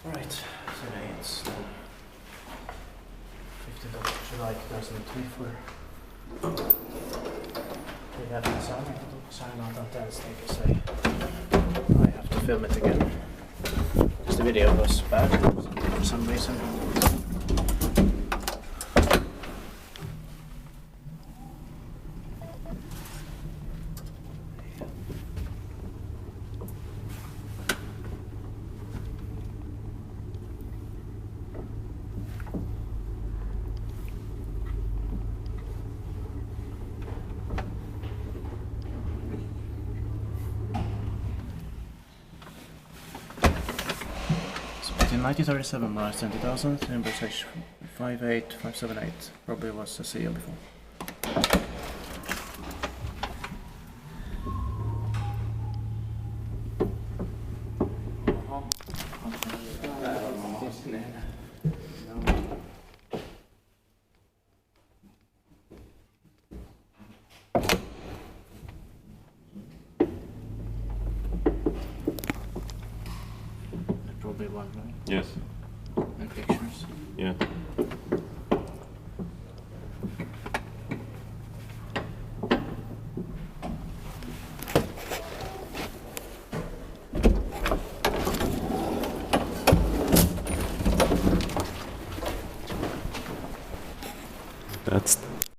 Right, today it's 15th of July 2024. We have Kasarmikatu, Kasarmikatu Thursday, so I have to film it again. Because the video was bad for some reason. In 1937, modernized 20,000, in British 58578, probably was ASEA before. Probably one, right? Yes. And pictures. Yeah.